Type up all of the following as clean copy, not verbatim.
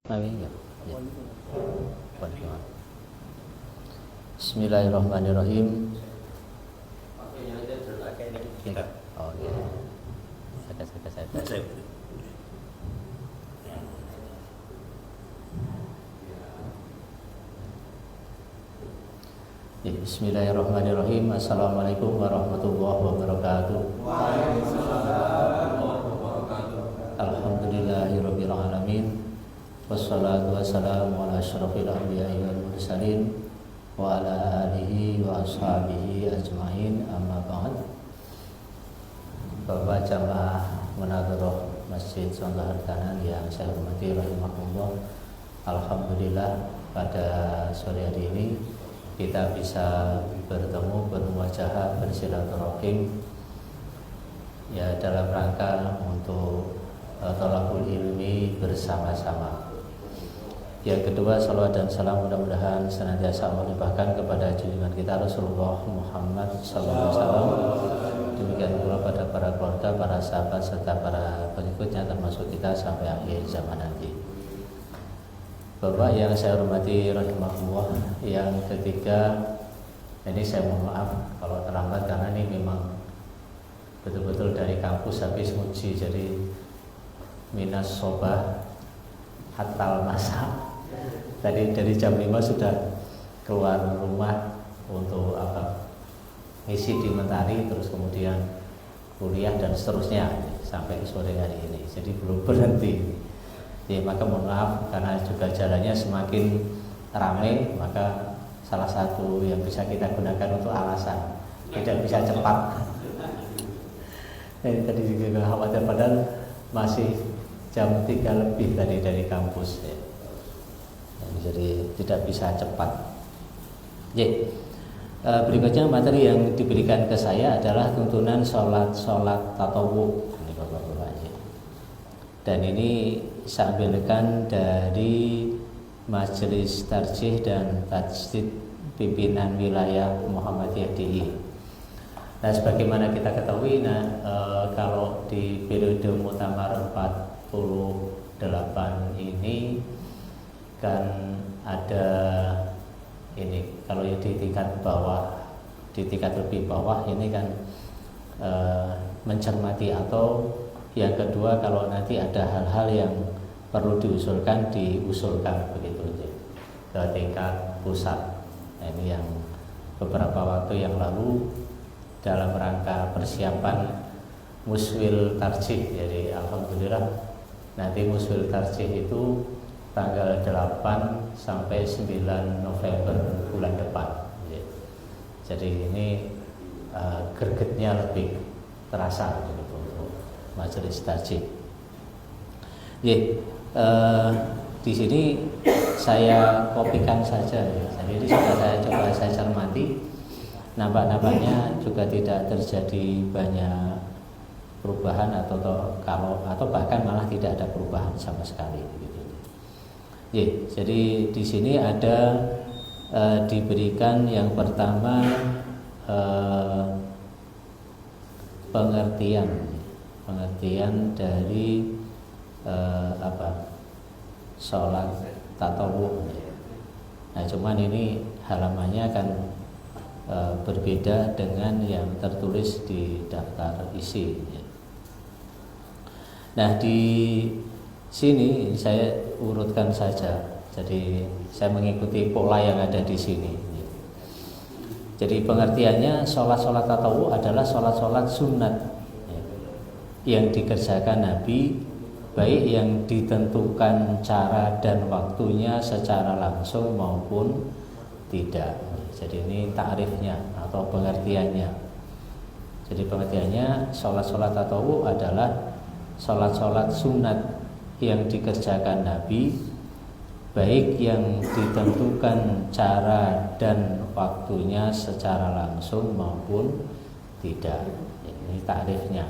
Ya. Bismillahirrahmanirrahim. Oh iya. Saya. Bismillahirrahmanirrahim. Assalamualaikum warahmatullahi wabarakatuh. Alhamdulillahirabbil alamin. Wassalatu wassalamu ala asyrafil anbiya'i wal mursalin wa ala alihi wa ashabihi ajmain, amma ba'd. Bapak jamaah munadharah Masjid Songgah Hartanan yang saya hormati rahimahullah, alhamdulillah pada sore hari ini kita bisa bertemu, bermuajahah, bersilaturahim ya dalam rangka untuk thalabul ilmi bersama-sama. Yang kedua, salawat dan salam mudah-mudahan senantiasa Allah limpahkan kepada junjungan kita Rasulullah Muhammad SAW. Demikian pula pada para keluarga, para sahabat serta para pengikutnya termasuk kita sampai akhir zaman nanti. Bapak yang saya hormati rahimahullah, yang ketiga, ini saya mohon maaf kalau terlambat karena ini memang betul-betul dari kampus habis uji, jadi minas sobah hatal masa. Tadi dari jam 5 sudah keluar rumah untuk ngisi di Mentari, terus kemudian kuliah dan seterusnya sampai sore hari ini. Jadi belum berhenti. Ya, maka mohon maaf karena juga jalannya semakin ramai, maka salah satu yang bisa kita gunakan untuk alasan tidak bisa cepat. Tadi juga khawatir padahal masih jam 3 lebih tadi dari kampus ya. Jadi tidak bisa cepat. Berikutnya materi yang diberikan ke saya adalah tuntunan sholat tatawu ini Bapak-Bapak. Dan ini saya ambilkan dari Majelis Tarjih dan Tajdid Pimpinan Wilayah Muhammadiyah DI. Nah, sebagaimana kita ketahui, kalau di periode Muktamar 48 ini kan ada ini, kalau di tingkat bawah, di tingkat lebih bawah ini kan mencermati, atau yang kedua kalau nanti ada hal-hal yang perlu diusulkan begitu ke tingkat pusat. Nah, ini yang beberapa waktu yang lalu dalam rangka persiapan Muswil Tarjih, jadi alhamdulillah nanti Muswil Tarjih itu tanggal 8 sampai 9 November bulan depan. Jadi ini gregetnya lebih terasa gitu untuk Majelis Tarjih. Di sini saya kopikan saja ya. Jadi sudah saya cermati, nampak-nampaknya juga tidak terjadi banyak perubahan atau bahkan malah tidak ada perubahan sama sekali gitu. Jadi di sini ada diberikan yang pertama pengertian dari sholat tatawu. Nah, cuman ini halamannya kan berbeda dengan yang tertulis di daftar isi. Nah, di sini saya urutkan saja. Jadi saya mengikuti pola yang ada di sini. Jadi pengertiannya, sholat tatawu adalah sholat sunat yang dikerjakan Nabi, baik yang ditentukan cara dan waktunya secara langsung maupun tidak. Jadi ini ta'rifnya atau pengertiannya. Jadi pengertiannya, sholat tatawu adalah sholat sunat yang dikerjakan Nabi, baik yang ditentukan cara dan waktunya secara langsung maupun tidak. Ini takrifnya.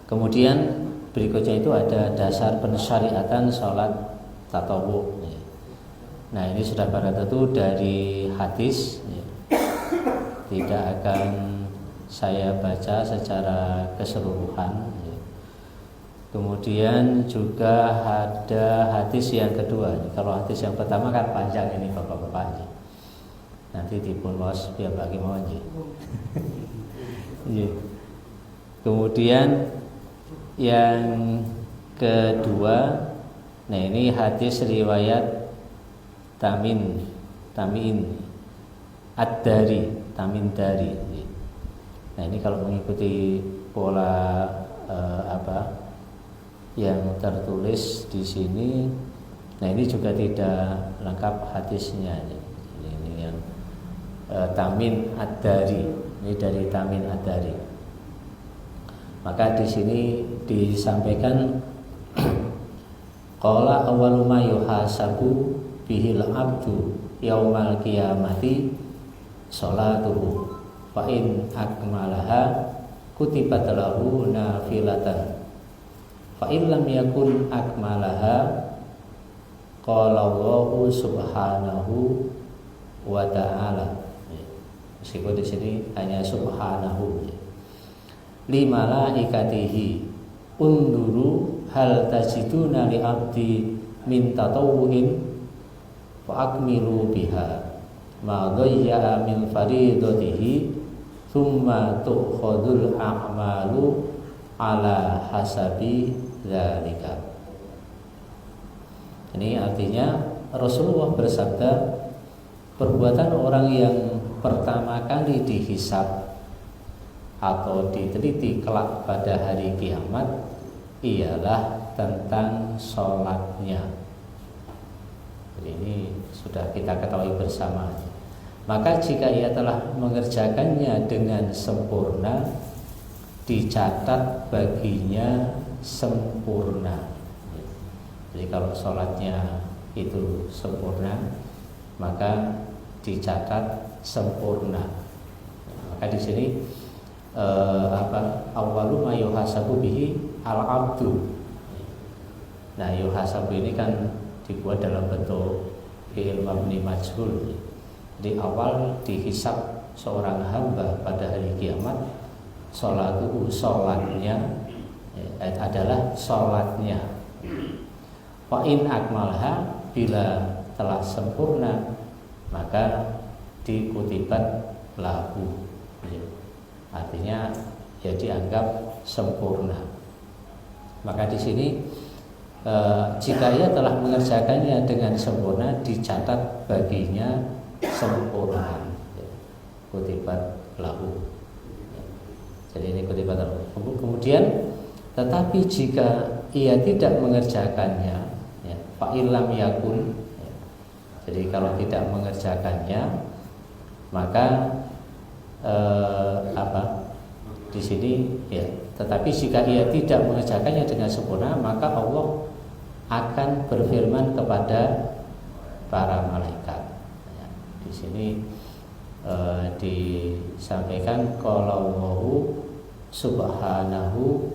Kemudian berikutnya itu ada dasar pensyariatan sholat tatawu. Nah, ini sudah pada tentu dari hadis, tidak akan saya baca secara keseluruhan. Kemudian juga ada hadis yang kedua. Kalau hadis yang pertama kan panjang ini bapak-bapak. Nanti dipun was biar bagi mau aja. Kemudian yang kedua, nah ini hadis riwayat Tamin Ad-Dari, Tamin Dari. Nah ini kalau mengikuti pola yang tertulis di sini, nah ini juga tidak lengkap hadisnya. Ini yang Tamin Ad-Dari, ini dari Tamin Ad-Dari. Maka di sini disampaikan qala awwalu ma yuhasabu bihil abdu yaumal qiyamati sholatuhu fa in akmalaha kutibat lahu nafilatan fa in lam yakun akmalaha qala Allahu subhanahu wa ta'ala. Meskipun di sini hanya subhanahu. Li malaikatihi unduru hal tajiduna li abdi min tatawwuhin fa akmilu biha ma dhayya min faridatihi thumma tu'khadul a'malu ala hasabi dzalika. Ini artinya Rasulullah bersabda, perbuatan orang yang pertama kali dihisab atau diteliti kelak pada hari kiamat ialah tentang sholatnya. Jadi ini sudah kita ketahui bersama. Maka jika ia telah mengerjakannya dengan sempurna, dicatat baginya sempurna. Jadi kalau sholatnya itu sempurna, maka dicatat sempurna. Maka di sini awwalu ma yuhasabu bihi al-abdu. Nah, yuhasabu ini kan dibuat dalam bentuk fi'il mabni majhul. Di awal dihisab seorang hamba pada hari kiamat, sholatnya adalah sholatnya. Wa in akmalha, bila telah sempurna maka dikutibat lahu. Artinya ya dianggap sempurna. Maka di sini jika ia telah mengerjakannya dengan sempurna, dicatat baginya sempurna. Kutibat lahu. Jadi ini kutibat lahu. Kemudian tetapi jika ia tidak mengerjakannya, ya, fa illam yakun, ya, jadi kalau tidak mengerjakannya maka di sini ya, tetapi jika ia tidak mengerjakannya dengan sempurna, maka Allah akan berfirman kepada para malaikat. Ya, di sini disampaikan kalau Allahu subhanahu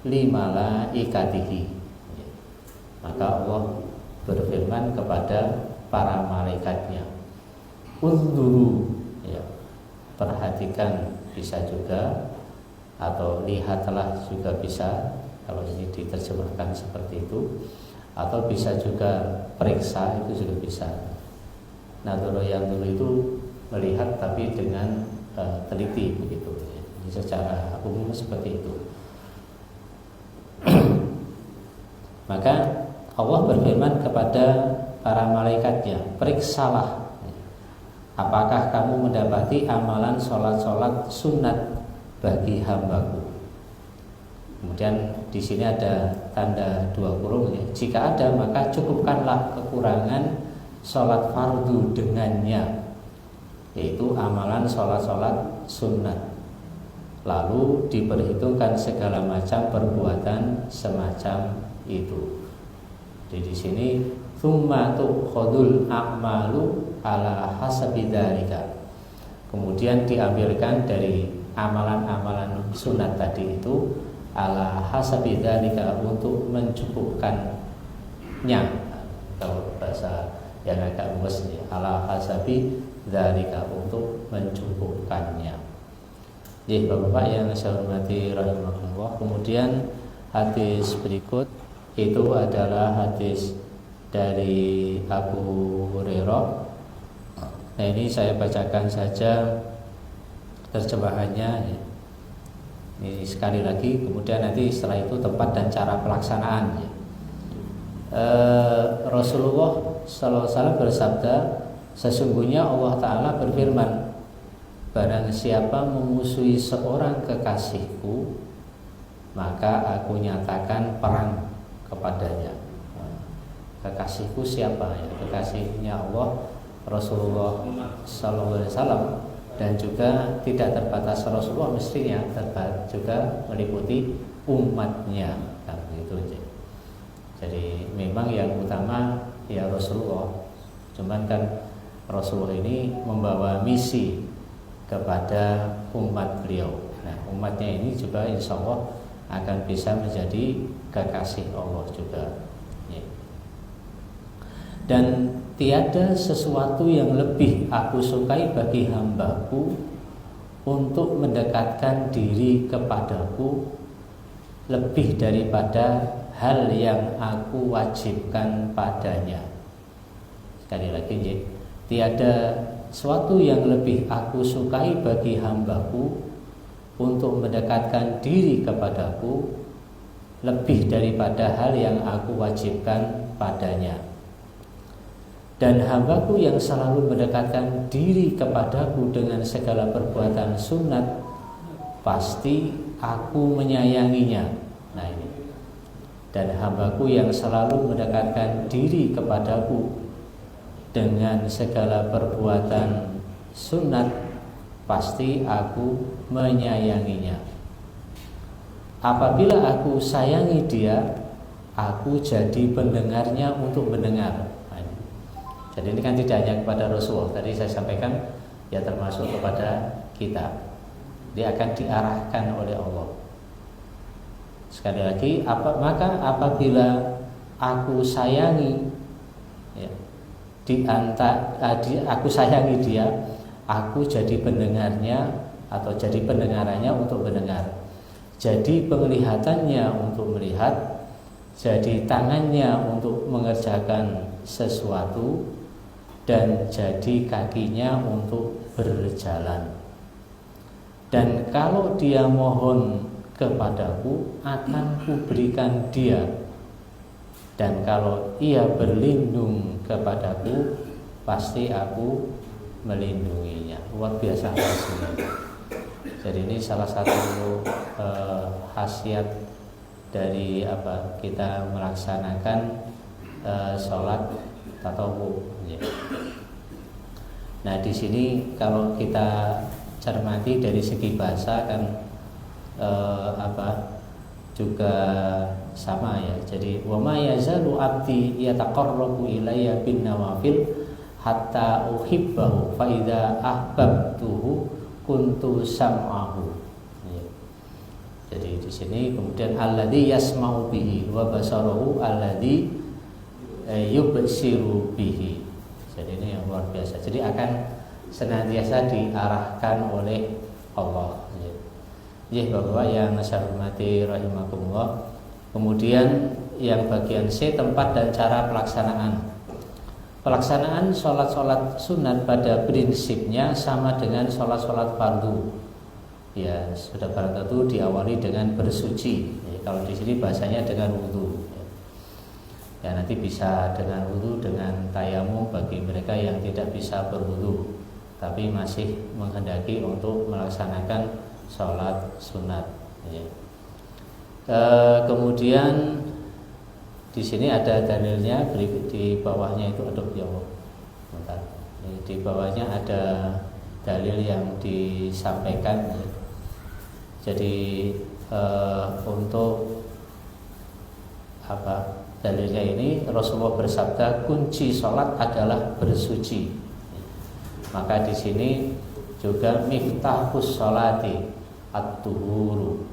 li malaikatihi. Ya, maka Allah berfirman kepada para malaikatnya, unzuru, ya, perhatikan bisa juga, atau lihatlah juga bisa, kalau ini diterjemahkan seperti itu, atau bisa juga periksa, itu juga bisa. Nadhara yang dulu itu melihat tapi dengan teliti begitu. Jadi secara umum seperti itu. Maka Allah berfirman kepada para malaikatnya, periksalah apakah kamu mendapati amalan sholat-sholat sunat bagi hambaku. Kemudian di sini ada tanda dua kurung, ya. Jika ada maka cukupkanlah kekurangan sholat fardu dengannya, yaitu amalan sholat-sholat sunat. Lalu diperhitungkan segala macam perbuatan semacam itu. Jadi di sini tsumma tu'khadul a'malu ala hasabi dzalika. Kemudian diambilkan dari amalan-amalan sunat tadi itu ala hasabi dzalika, untuk mencukupkannya. Kalau bahasa yang agak luas, ala hasabi dzalika, untuk mencukupkannya. Jadi Bapak-bapak yang saya hormati rahimakumullah, kemudian hadis berikut itu adalah hadis dari Abu Hurairah. Nah, ini saya bacakan saja terjemahannya. Ini sekali lagi, kemudian nanti setelah itu tempat dan cara pelaksanaan. Rasulullah SAW bersabda, sesungguhnya Allah Ta'ala berfirman, barang siapa memusuhi seorang kekasihku, maka aku nyatakan perang kepadanya. Kekasihku siapa? Ya, kekasihnya Allah, Rasulullah SAW, dan juga tidak terbatas Rasulullah, mestinya juga meliputi umatnya, kan gitu aja. Jadi memang yang utama ya Rasulullah, cuman kan Rasulullah ini membawa misi kepada umat beliau. Nah, umatnya ini juga insya Allah akan bisa menjadi kekasih Allah juga. Dan tiada sesuatu yang lebih aku sukai bagi hambaku untuk mendekatkan diri kepadaku lebih daripada hal yang aku wajibkan padanya. Sekali lagi, tiada sesuatu yang lebih aku sukai bagi hambaku untuk mendekatkan diri kepadaku lebih daripada hal yang aku wajibkan padanya. Dan hambaku yang selalu mendekatkan diri kepadaku dengan segala perbuatan sunat, pasti aku menyayanginya. Nah ini. Dan hambaku yang selalu mendekatkan diri kepadaku dengan segala perbuatan sunat, pasti aku menyayanginya. Apabila aku sayangi dia, aku jadi pendengarnya untuk mendengar. Jadi ini kan tidak hanya kepada Rasulullah, tadi saya sampaikan ya termasuk kepada kita. Dia akan diarahkan oleh Allah. Sekali lagi, maka apabila aku sayangi ya, aku sayangi dia, aku jadi pendengarnya atau jadi pendengarannya untuk mendengar, jadi penglihatannya untuk melihat, jadi tangannya untuk mengerjakan sesuatu, dan jadi kakinya untuk berjalan. Dan kalau dia mohon kepadaku, akan kuberikan dia. Dan kalau ia berlindung kepadaku, pasti aku melindunginya. Luar biasa hasilnya. Jadi ini salah satu khasiat dari kita melaksanakan sholat tatawwu. Nah di sini kalau kita cermati dari segi bahasa kan juga sama ya. Jadi wa ma yazalu abdi yataqarrabu ilayya bin nawafil hatta uhibbahu fa idza ahbabtuhu kuntu sam'ahu. Jadi di sini kemudian alladzi yasma'u bihi wa basaruhu alladzi yubsiru bihi. Jadi ini yang luar biasa. Jadi akan senantiasa diarahkan oleh Allah. Ya, Bapak yang saya hormati rahimakumullah. Kemudian yang bagian C, tempat dan cara pelaksanaan. Pelaksanaan sholat-sholat sunat pada prinsipnya sama dengan sholat-sholat fardu. Ya, sudah barang tentu diawali dengan bersuci. Ya, kalau di sini bahasanya dengan wudu. Ya, nanti bisa dengan wudu, dengan tayamum bagi mereka yang tidak bisa berwudu tapi masih menghendaki untuk melaksanakan sholat sunat. Ya. Kemudian di sini ada dalilnya, di bawahnya itu ya Allah. Bentar. Di bawahnya ada dalil yang disampaikan. Ya. Jadi untuk dalilnya ini Rasulullah bersabda kunci sholat adalah bersuci. Maka di sini juga miftahus sholati at-tuhuru,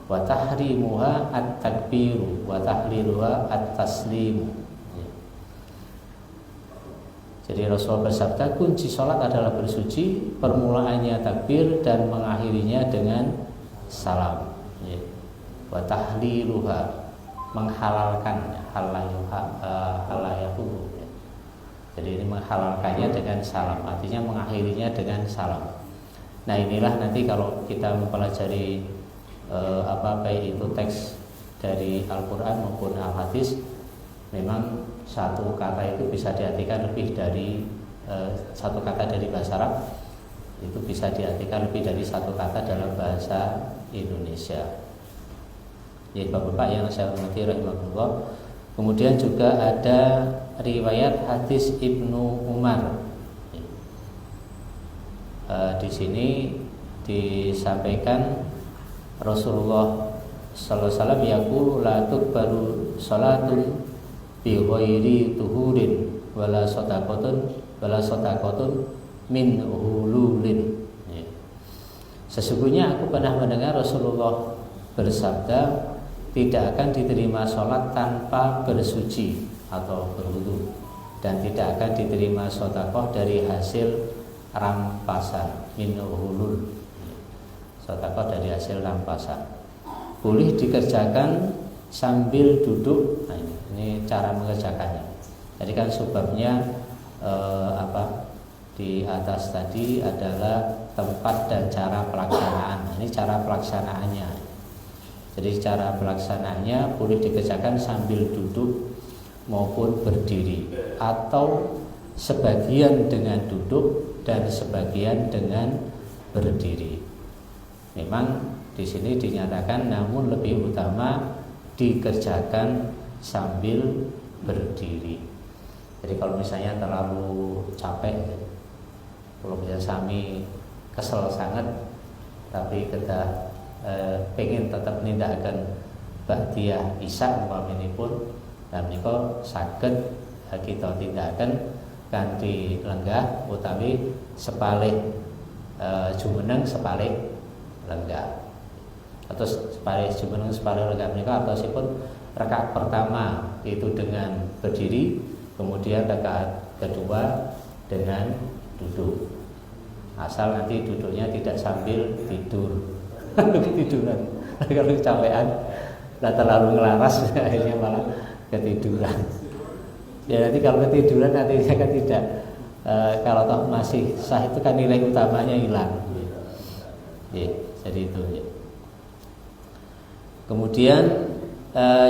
wa tahrimuha at-takbiru, wa tahliluha at-taslimu. Jadi Rasulullah bersabda kunci sholat adalah bersuci, permulaannya takbir dan mengakhirinya dengan salam. wa tahliluha, menghalalkan halayahu. Jadi ini menghalalkannya dengan salam, artinya mengakhirinya dengan salam. Nah inilah nanti kalau kita mempelajari baik itu teks dari Al-Quran maupun Al-Hadis, memang satu kata itu bisa diartikan lebih dari satu kata dari bahasa Arab itu bisa diartikan lebih dari satu kata dalam bahasa Indonesia. Ya Bapak-bapak yang saya hormati rahimahullah. Kemudian juga ada riwayat hadis Ibnu Umar. Di sini disampaikan Rasulullah sallallahu alaihi wasallam yaqulu la tuqbalu salatun bi ghairi tuhurin wala sadaqatun min hululin. Sesungguhnya aku pernah mendengar Rasulullah bersabda, tidak akan diterima sholat tanpa bersuci atau berwudu, dan tidak akan diterima sedekah dari hasil rampasan, min hulul, sedekah dari hasil rampasan. Boleh dikerjakan sambil duduk. Nah, ini cara mengerjakannya. Jadi kan sebabnya di atas tadi adalah tempat dan cara pelaksanaan. Nah, ini cara pelaksanaannya. Jadi cara pelaksanaannya boleh dikerjakan sambil duduk maupun berdiri, atau sebagian dengan duduk dan sebagian dengan berdiri. Memang di sini dinyatakan, namun lebih utama dikerjakan sambil berdiri. Jadi kalau misalnya terlalu capek, kalau misalnya sami kesel sangat, tapi kita pengen tetap nindakaken ba'diyah isya umpaminipun, dan menika saged kita tindakaken kanthi lenggah utawi sepalih jumeneng sepalih lenggah, atau sepalih jumeneng sepalih lenggah menika atosipun rakaat pertama itu dengan berdiri, kemudian rakaat kedua dengan duduk, asal nanti duduknya tidak sambil tidur. Ketiduran, kalau kecapean, terlalu ngelaras, akhirnya malah ketiduran. Ya nanti kalau ketiduran nantinya kan tidak, kalau toh masih sah itu kan nilai utamanya hilang. Ya, jadi itu. Ya. Kemudian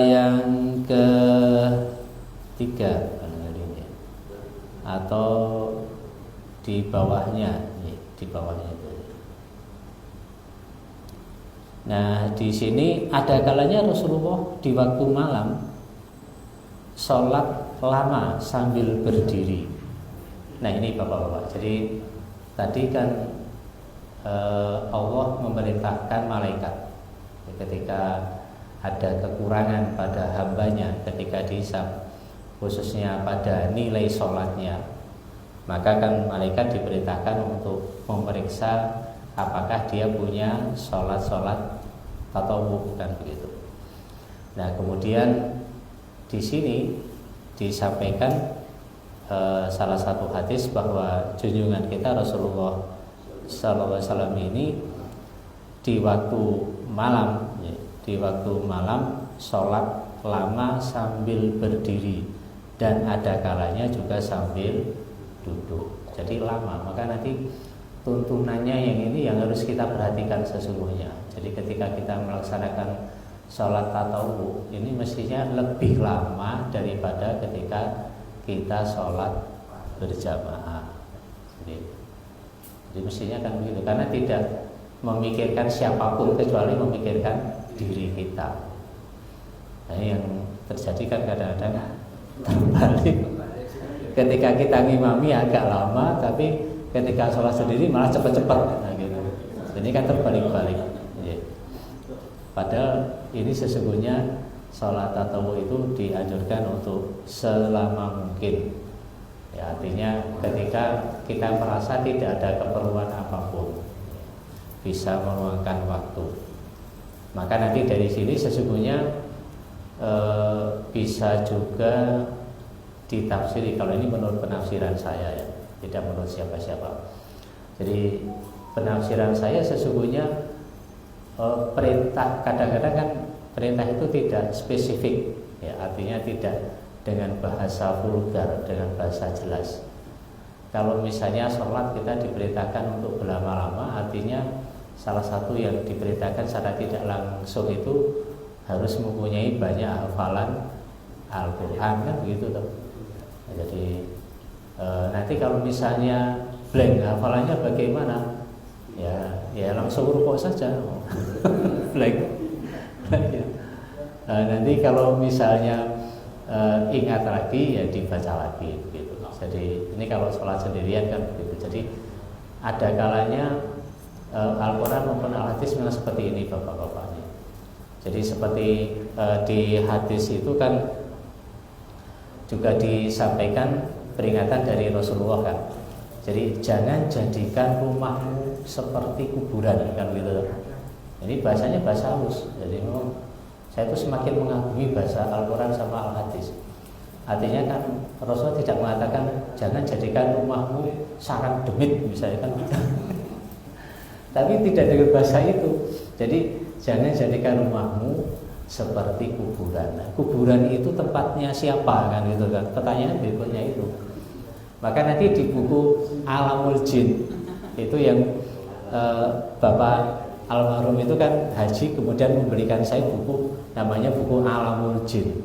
yang ketiga atau di bawahnya, di bawahnya itu. Nah, di sini ada kalanya Rasulullah di waktu malam sholat lama sambil berdiri. Nah, ini Bapak-bapak. Jadi tadi kan Allah memerintahkan malaikat ketika ada kekurangan pada hambanya ketika dihisab, khususnya pada nilai sholatnya, maka kan malaikat diperintahkan untuk memeriksa apakah dia punya sholat tatawwu, kan begitu. Nah kemudian di sini disampaikan salah satu hadis bahwa junjungan kita Rasulullah sallallahu alaihi wasallam ini di waktu malam sholat lama sambil berdiri, dan ada kalanya juga sambil duduk. Jadi lama, maka nanti tuntunannya yang ini yang harus kita perhatikan sesungguhnya. Jadi ketika kita melaksanakan sholat tatawwu ini mestinya lebih lama daripada ketika kita sholat berjamaah. Jadi mestinya kan begitu, karena tidak memikirkan siapapun kecuali memikirkan diri kita. Nah yang terjadi kan kadang-kadang terbalik. Ketika kita ngimami agak lama, tapi ketika sholat sendiri malah cepat-cepat. Nah, gitu. Ini kan terbalik-balik. Padahal ini sesungguhnya sholat tatawwu itu dianjurkan untuk selama mungkin. Ya, artinya ketika kita merasa tidak ada keperluan apapun, bisa meluangkan waktu, maka nanti dari sini sesungguhnya bisa juga ditafsiri. Kalau ini menurut penafsiran saya ya, tidak menurut siapa-siapa. Jadi penafsiran saya sesungguhnya perintah, kadang-kadang kan perintah itu tidak spesifik, ya, artinya tidak dengan bahasa vulgar, dengan bahasa jelas. Kalau misalnya sholat kita diperintahkan untuk berlama-lama, artinya salah satu yang diperintahkan secara tidak langsung itu harus mempunyai banyak hafalan Al-Quran, kan begitu toh. Jadi nanti kalau misalnya blank hafalannya bagaimana? Ya langsung rukuk saja. Blank. Nanti kalau misalnya ingat lagi ya dibaca lagi begitu. Jadi ini kalau sholat sendirian kan begitu. Jadi ada kalanya Al-Quran maupun Al-Hadis memang seperti ini bapak-bapaknya. Jadi seperti di hadis itu kan juga disampaikan peringatan dari Rasulullah kan. Jadi jangan jadikan rumahmu seperti kuburan kan gitu. Ini bahasanya bahasa halus. Jadi memang saya itu semakin mengagumi bahasa Al-Quran sama Al-Hadis. Artinya kan Rasulullah tidak mengatakan jangan jadikan rumahmu sarang demit misalnya kan. Tapi tidak dengan bahasa itu. Jadi jangan jadikan rumahmu seperti kuburan. Nah, kuburan itu tempatnya siapa kan gitu kan? Pertanyaan berikutnya itu. Maka nanti di buku Alamul Jin itu yang Bapak almarhum itu kan haji kemudian memberikan saya buku namanya buku Alamul Jin.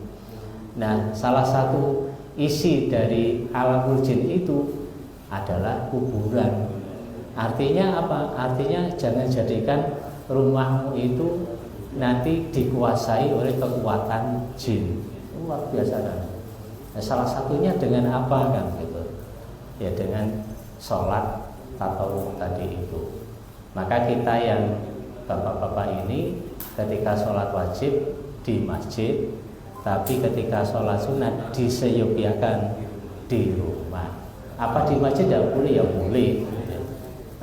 Nah, salah satu isi dari Alamul Jin itu adalah kuburan. Artinya apa? Artinya jangan jadikan rumahmu itu nanti dikuasai oleh kekuatan jin. Luar biasa kan. Nah, salah satunya dengan apa kan gitu? Ya dengan sholat tatawuf tadi itu. Maka kita yang bapak-bapak ini ketika sholat wajib di masjid, tapi ketika sholat sunat diseyupiakan di rumah. Apa di masjid tidak boleh? Ya boleh.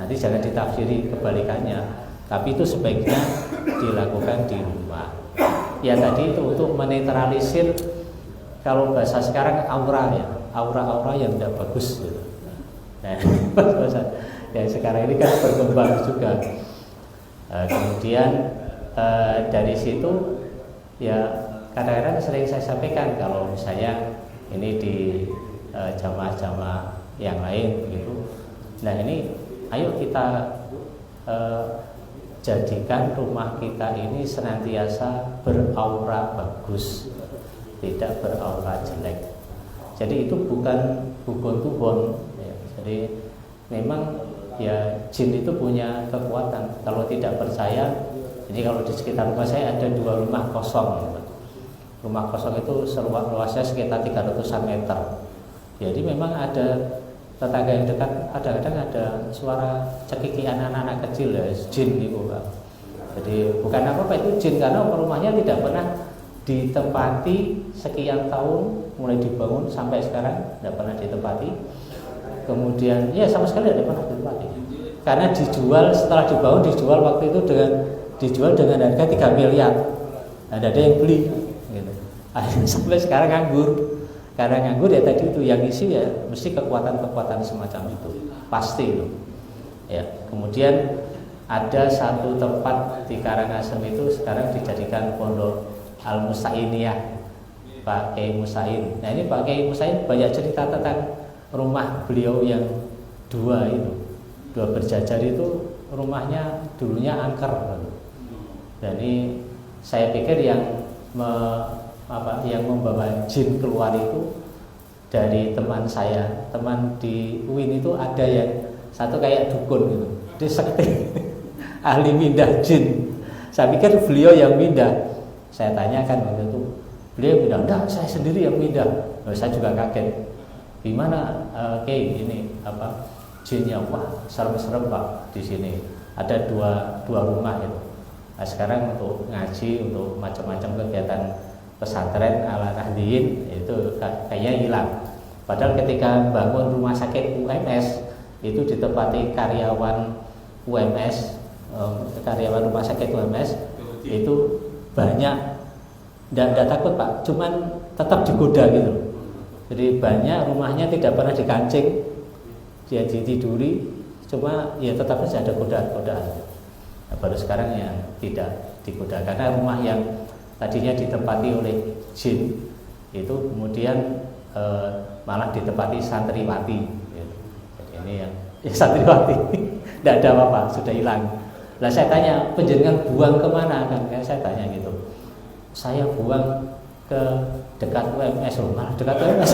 Nanti jangan ditafsiri kebalikannya. Tapi itu sebaiknya dilakukan di rumah. Ya tadi itu untuk menetralisir kalau bahasa sekarang aura ya, aura-aura yang tidak bagus gitu. Nah, ya sekarang ini kan berkembang juga. Kemudian dari situ ya kadang-kadang sering saya sampaikan kalau misalnya ini di jamaah-jamaah yang lain begitu. Nah ini ayo kita jadikan rumah kita ini senantiasa beraura bagus, tidak beraura jelek. Jadi itu bukan bubon-bubon ya. Jadi memang ya jin itu punya kekuatan. Kalau tidak percaya, jadi kalau di sekitar rumah saya ada 2 rumah kosong. Rumah kosong itu luasnya sekitar 300-an meter. Jadi memang ada tetangga yang dekat, kadang-kadang ada suara cekikian anak-anak kecil ya, jin itu Pak. Jadi bukan apa-apa itu jin karena rumahnya tidak pernah ditempati sekian tahun, mulai dibangun sampai sekarang tidak pernah ditempati. Kemudian ya sama sekali tidak pernah ditempati. Karena dijual setelah dibangun dijual waktu itu dijual dengan harga 3 miliar. Nah, ada yang beli gitu. Sampai sekarang nganggur. Karena nganggur ya tadi itu yang isi ya mesti kekuatan-kekuatan semacam itu pasti itu. Ya, kemudian ada satu tempat di Karangasem itu sekarang dijadikan pondok Al-Musainiyah Pak Kiai Musain. Nah ini Pak Kiai Musain banyak cerita tentang rumah beliau yang 2 berjajar itu rumahnya dulunya angker. Dan ini saya pikir yang membawa jin keluar itu dari teman saya, teman di UIN itu ada yang satu kayak dukun gitu, dia sekti ahli mindah jin. Saya pikir beliau yang mindah. Saya tanyakan waktu itu, beliau bilang, "Enggak, saya sendiri yang mindah." Saya juga kaget. Gimana kayak ini jinnya? Wah, serem-serem Pak di sini. Ada dua rumah itu. Nah, sekarang untuk ngaji, untuk macam-macam kegiatan pesantren ala Nahdiyin itu kayaknya hilang. Padahal ketika bangun rumah sakit UMS itu ditempati karyawan UMS, karyawan rumah sakit UMS itu banyak, tidak takut Pak, cuman tetap digoda gitu. Jadi banyak rumahnya tidak pernah dikancing, dia ditiduri, cuma ya tetap saja ada godaan-godaan. Nah, baru sekarang yang tidak digoda karena rumah yang tadinya ditempati oleh jin itu kemudian malah ditempati santriwati. Jadi ini ya santriwati, tidak ada apa-apa, sudah hilang. Lah saya tanya, penjenengan buang kemana kan? Saya tanya gitu. Saya buang ke dekat UMS, malah dekat UMS.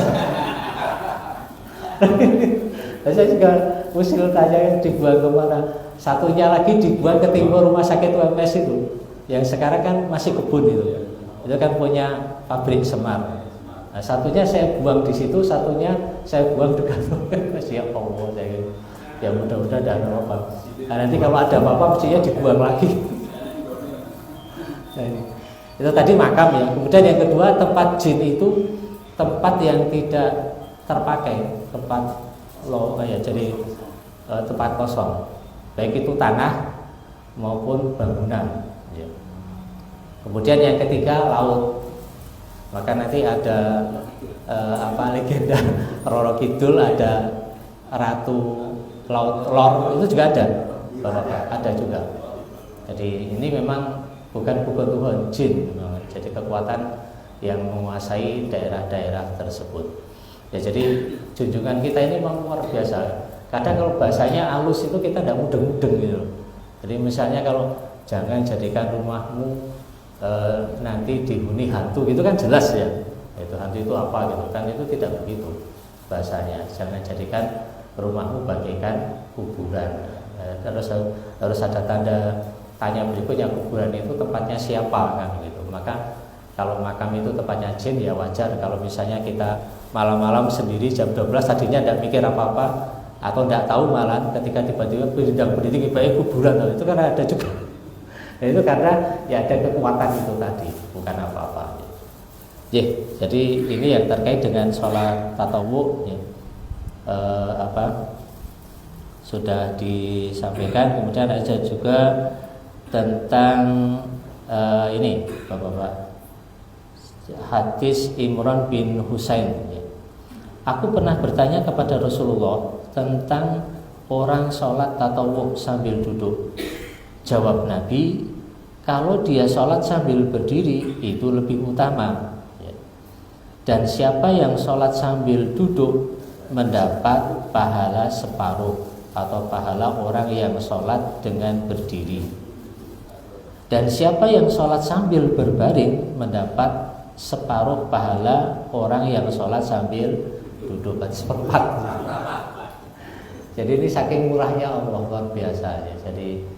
Saya juga usil tanya dibuang kemana. Satunya lagi dibuang ke timur rumah sakit UMS itu, yang sekarang kan masih kebun itu kan punya pabrik semar. Nah, satunya saya buang di situ, satunya saya buang dekat UMS. Ya Allah, ya mudah-mudahan tidak ada apa-apa. Nah, nanti kalau ada apa-apa mestinya dibuang lagi. Nah, itu tadi makam ya. Kemudian yang kedua, tempat jin itu tempat yang tidak terpakai, tempat jadi tempat kosong, baik itu tanah maupun bangunan. Ya. Kemudian yang ketiga, laut. Maka nanti ada legenda Roro Kidul, ada Ratu Laut Lor, itu juga ada juga. Jadi ini memang bukan Tuhan, jin. Jadi kekuatan yang menguasai daerah-daerah tersebut. Ya, jadi junjungan kita ini memang luar biasa. Kadang kalau bahasanya halus itu kita tidak mudeng-mudeng gitu. Jadi misalnya kalau jangan jadikan rumahmu nanti dihuni hantu, gitu kan jelas ya. Itu hantu itu apa gitu kan, itu tidak begitu bahasanya. Jangan jadikan rumahmu bagaikan kuburan. Harus ada tanya berikutnya, kuburan itu tempatnya siapa kan gitu. Maka kalau makam itu tempatnya jin ya wajar kalau misalnya kita malam-malam sendiri jam 12 tadinya tidak mikir apa-apa atau tidak tahu malam ketika tiba-tiba berdiri baik kuburan, itu kan ada juga. Nah, itu karena ya ada kekuatan itu tadi, bukan apa-apa. Jadi ini yang terkait dengan sholat tatawwu ya. Sudah disampaikan. Kemudian ada juga tentang ini Bapak-bapak, hadis Imran bin Husain ya. Aku pernah bertanya kepada Rasulullah tentang orang sholat tatawwu sambil duduk. Jawab Nabi, kalau dia sholat sambil berdiri itu lebih utama ya. Dan siapa yang sholat sambil duduk mendapat pahala separuh atau pahala orang yang sholat dengan berdiri. Dan siapa yang sholat sambil berbaring mendapat separuh pahala orang yang sholat sambil duduk, seperempat. Jadi ini saking murahnya Allah, luar biasa ya. Jadi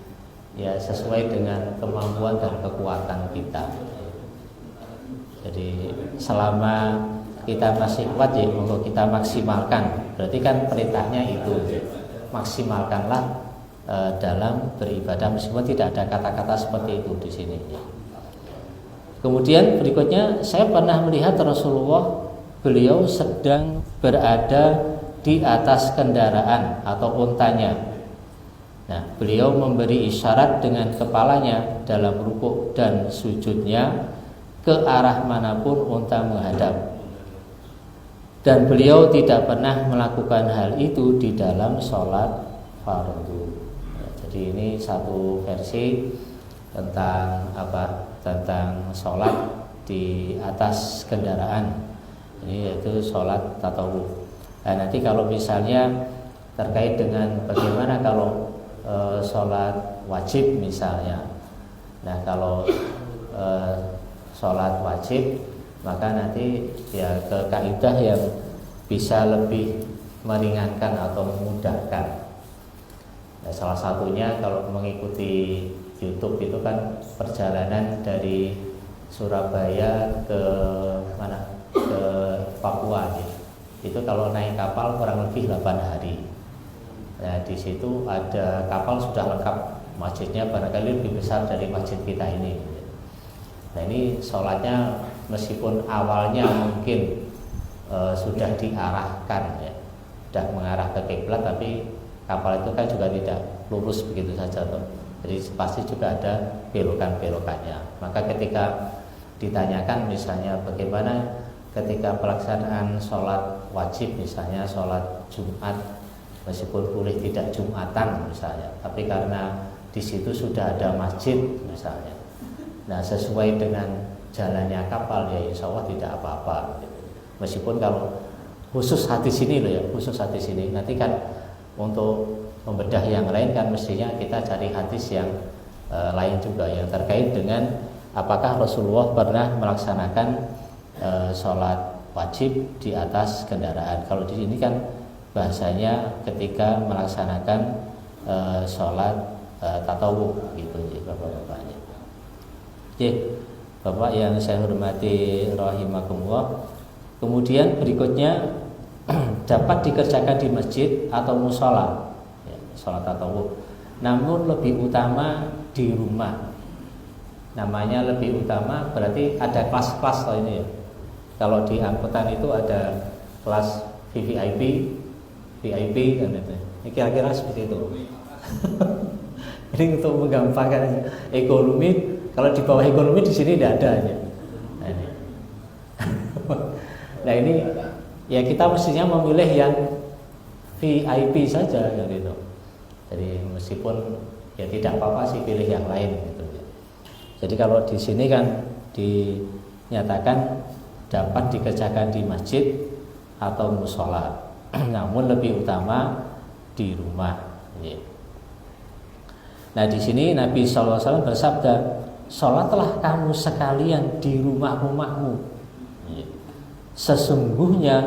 ya sesuai dengan kemampuan dan kekuatan kita. Jadi selama kita masih kuat ya, untuk kita maksimalkan. Berarti kan perintahnya itu ya. Maksimalkanlah dalam beribadah, meskipun tidak ada kata-kata seperti itu di sini ya. Kemudian berikutnya, saya pernah melihat Rasulullah, beliau sedang berada di atas kendaraan atau untanya. Nah, beliau memberi isyarat dengan kepalanya dalam rukuk dan sujudnya ke arah manapun unta menghadap. Dan beliau tidak pernah melakukan hal itu di dalam sholat fardu. Jadi ini satu versi tentang tentang sholat di atas kendaraan. Ini yaitu sholat tatawwu. Nah, nanti kalau misalnya terkait dengan bagaimana kalau sholat wajib misalnya. Nah, kalau sholat wajib, maka nanti ya ke kaidah yang bisa lebih meringankan atau memudahkan. Nah, salah satunya kalau mengikuti YouTube itu kan perjalanan dari Surabaya ke mana, ke Papua ya. Itu kalau naik kapal kurang lebih 8 hari. Nah, di situ ada kapal sudah lengkap, masjidnya barangkali lebih besar dari masjid kita ini. Nah, ini sholatnya meskipun awalnya mungkin sudah diarahkan ya, sudah mengarah ke kiblat, tapi kapal itu kan juga tidak lurus begitu saja tuh. Jadi pasti juga ada belokan-belokannya. Maka ketika ditanyakan misalnya bagaimana ketika pelaksanaan sholat wajib, misalnya sholat Jumat, meskipun boleh tidak Jumatan misalnya, tapi karena di situ sudah ada masjid misalnya. Nah, sesuai dengan jalannya kapal ya insya Allah tidak apa-apa. Meskipun kalau khusus hadis ini loh ya, khusus hadis ini nanti kan untuk membedah yang lain kan mestinya kita cari hadis yang lain juga yang terkait dengan apakah Rasulullah pernah melaksanakan sholat wajib di atas kendaraan. Kalau di sini kan bahasanya ketika melaksanakan sholat tatawuf gitu ya bapak-bapaknya. Oke, bapak yang saya hormati rahimakumullah. Kemudian berikutnya dapat dikerjakan di masjid atau musola, ya, sholat tatawuf. Namun lebih utama di rumah. Namanya lebih utama berarti ada kelas-kelas loh ini ya. Kalau di angkutan itu ada kelas VVIP, VIP dan itu. Ini kira-kira seperti itu. Ini untuk menggampangkan ekonomi. Kalau di bawah ekonomi di sini tidak ada ya. Nah ini ya kita mestinya memilih yang VIP saja yang itu. Jadi meskipun ya tidak apa-apa sih pilih yang lain gitu ya. Jadi kalau di sini kan dinyatakan dapat dikerjakan di masjid atau musola, namun lebih utama di rumah. Ya. Nah di sini Nabi SAW bersabda, sholatlah kamu sekalian di rumah-rumahmu. Ya. Sesungguhnya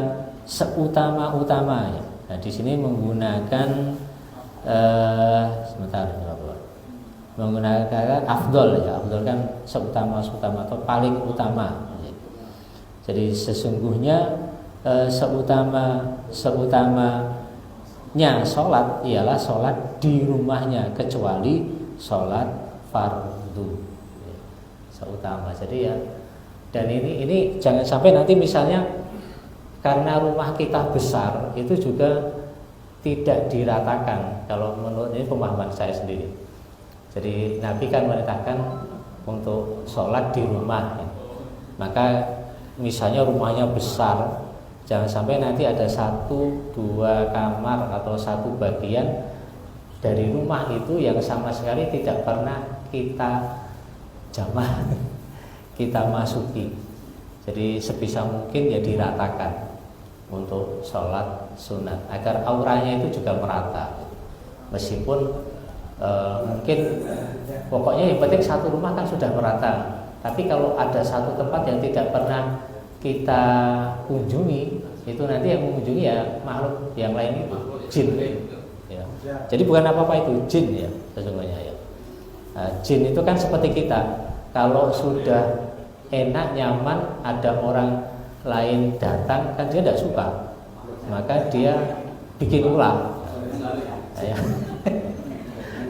seutama-utamanya. Nah di sini menggunakan menggunakan afdol ya, afdol kan seutama atau paling utama. Jadi sesungguhnya seutamanya sholat ialah sholat di rumahnya kecuali sholat fardu. Seutama. Jadi ya. Dan ini jangan sampai nanti misalnya karena rumah kita besar itu juga tidak diratakan. Kalau menurut ini pemahaman saya sendiri. Jadi Nabi kan menetapkan untuk sholat di rumah. Maka misalnya rumahnya besar, jangan sampai nanti ada 1-2 kamar atau satu bagian dari rumah itu yang sama sekali tidak pernah kita jamah, kita masuki. Jadi sebisa mungkin ya diratakan untuk sholat sunat agar auranya itu juga merata. Meskipun mungkin pokoknya yang penting satu rumah kan sudah merata. Tapi kalau ada satu tempat yang tidak pernah kita kunjungi, itu nanti yang mengunjungi ya makhluk yang lain itu jin. Ya. Jadi bukan apa-apa itu jin ya sesungguhnya ya. Jin itu kan seperti kita. Kalau sudah enak nyaman ada orang lain datang kan dia tidak suka, maka dia bikin ulah. Ya.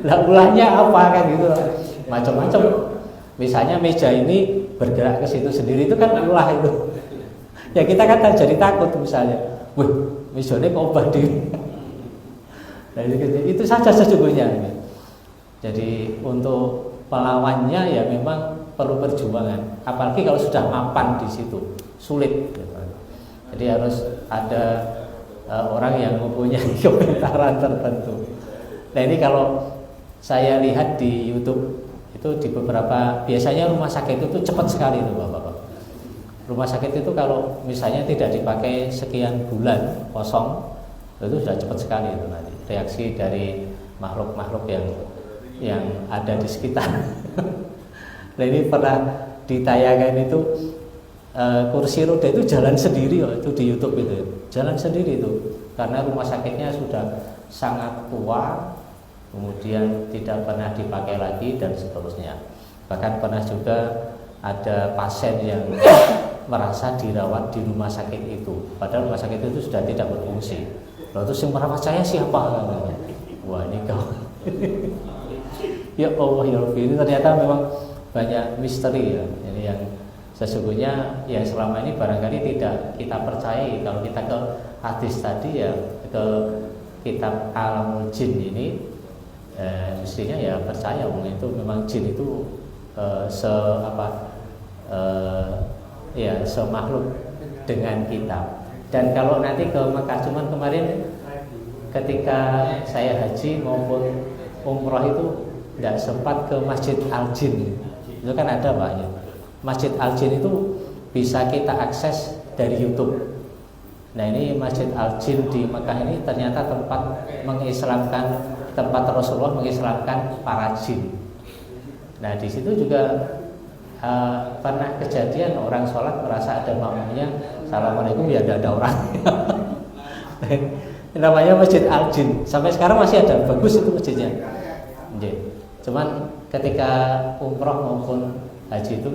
Lah ulahnya apa kan gitu, macam-macam. Misalnya meja ini bergerak ke situ sendiri itu kan ulah itu. Ya kita kan jadi takut misalnya, wih mejanya kok ubah diri. Nah, itu saja sesungguhnya. Jadi untuk melawannya ya memang perlu perjuangan. Apalagi kalau sudah mapan di situ, sulit. Jadi harus ada orang yang mempunyai kepintaran tertentu. Nah ini kalau saya lihat di YouTube itu di beberapa biasanya rumah sakit itu cepat sekali itu Bapak. Rumah sakit itu kalau misalnya tidak dipakai sekian bulan kosong itu sudah cepat sekali itu nanti reaksi dari makhluk-makhluk yang ada di sekitar. Nah ini pernah ditayangkan itu kursi roda itu jalan sendiri itu di YouTube itu jalan sendiri itu karena rumah sakitnya sudah sangat tua. Kemudian tidak pernah dipakai lagi dan seterusnya. Bahkan pernah juga ada pasien yang merasa dirawat di rumah sakit itu, padahal rumah sakit itu sudah tidak berfungsi. Lalu terus yang merawat saya siapa? Wah ini kau. Ya Allah ya Rabbi, ini ternyata memang banyak misteri ya. Jadi yang sesungguhnya yang selama ini barangkali tidak kita percayai. Kalau kita ke hadis tadi ya ke kitab Alamul Jin ini. Mestinya ya percaya itu memang jin itu semakhluk dengan kita. Dan kalau nanti ke Mekah, cuman kemarin ketika saya haji maupun umroh itu tidak sempat ke Masjid Al Jin. Itu kan ada Pak ya. Masjid Al-Jin itu bisa kita akses dari YouTube. Nah, ini Masjid Al-Jin di Mekah ini ternyata tempat mengislamkan, tempat Rasulullah mengislamkan para jin. Nah, di situ juga pernah kejadian orang sholat merasa ada makmumnya, assalamualaikum, ya ada orang. Namanya Masjid Al-Jin. Sampai sekarang masih ada, bagus itu masjidnya. Cuman ketika umroh maupun haji itu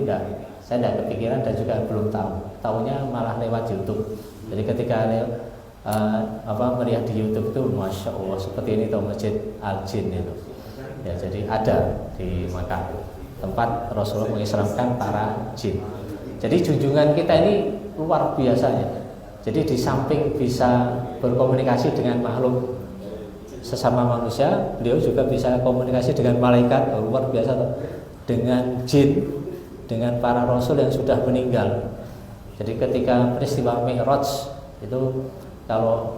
saya tidak kepikiran dan juga belum tahu. Tahunya malah lewat YouTube. Jadi ketika melihat di YouTube itu, masya Allah, seperti ini tuh Masjid Al-Jin itu. Ya, jadi ada di Makkah tempat Rasulullah mengislamkan para jin. Jadi junjungan kita ini luar biasanya. Jadi di samping bisa berkomunikasi dengan makhluk sesama manusia, beliau juga bisa komunikasi dengan malaikat, luar biasa tuh. Dengan jin, dengan para rasul yang sudah meninggal. Jadi ketika peristiwa Mi'raj itu, kalau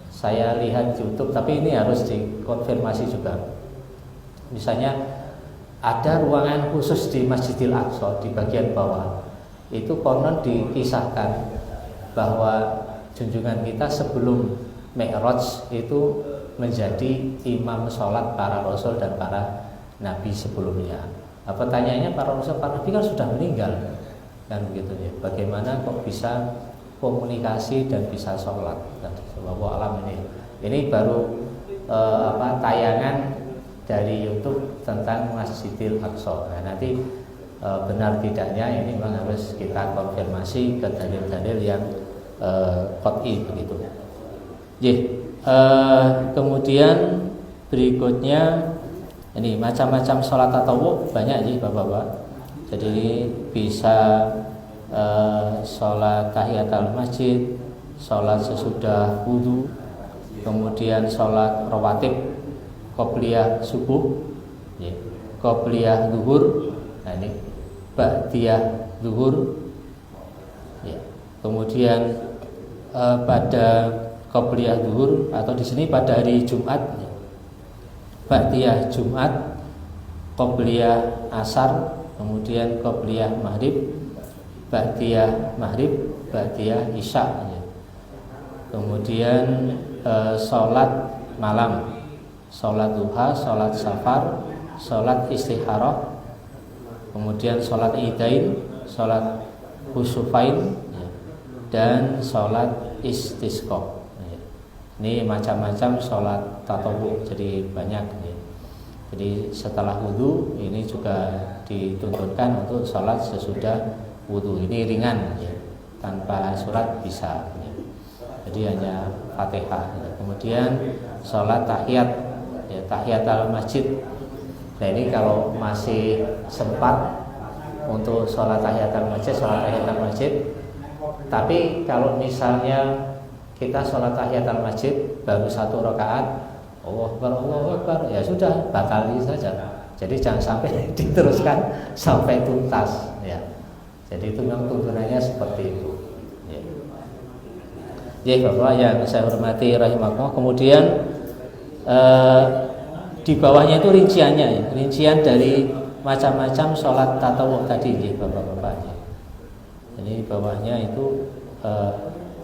saya lihat YouTube, tapi ini harus dikonfirmasi juga. Misalnya ada ruangan khusus di Masjidil Aqsa di bagian bawah. Itu konon dikisahkan bahwa junjungan kita sebelum Mi'raj itu menjadi imam sholat para rasul dan para nabi sebelumnya. Pertanyaannya, para rasul, para nabi kan sudah meninggal, kan begitu ya. Bagaimana kok bisa komunikasi dan bisa sholat? Wallahu alam ini. Ini baru tayangan dari YouTube tentang Masjidil Aqsa. Nah, nanti benar tidaknya ini memang harus kita konfirmasi ke dalil-dalil yang qat'i begitu. Kemudian berikutnya ini macam-macam sholat tatawwu banyak sih Bapak-bapak. Jadi bisa sholat tahiyatul masjid, sholat sesudah wudu, kemudian sholat rawatib, qobliyah subuh, qobliyah zuhur, nah ini ba'diyah zuhur, kemudian pada qobliyah zuhur atau di sini pada hari Jumat, ba'diyah Jumat, qobliyah asar, kemudian qobliyah maghrib, ba'diyah maghrib, ba'diyah isya, kemudian sholat malam, sholat duha, sholat safar, sholat istikharah, kemudian sholat idain, sholat khusufain, dan sholat istisqa. Ini macam-macam sholat tatawwu, jadi banyak. Jadi setelah wudu ini juga dituntunkan untuk sholat sesudah wudu. Ini ringan ya, tanpa surat bisa ya. Jadi hanya Fatihah ya. Kemudian sholat tahiyat ya, tahiyatul masjid. Nah, ini kalau masih sempat untuk sholat tahiyatul masjid, sholat tahiyatul masjid. Tapi kalau misalnya kita sholat tahiyatul masjid baru 1 rakaat, Allahu Akbar, ya sudah, batali saja. Jadi jangan sampai diteruskan sampai tuntas ya. Jadi itu memang tuntunannya seperti itu ya. Ya Bapak yang saya hormati rahimakumullah. Kemudian di bawahnya itu rinciannya ya. Rincian dari macam-macam sholat tatawwu tadi ya Bapak-bapak ya. Jadi di bawahnya itu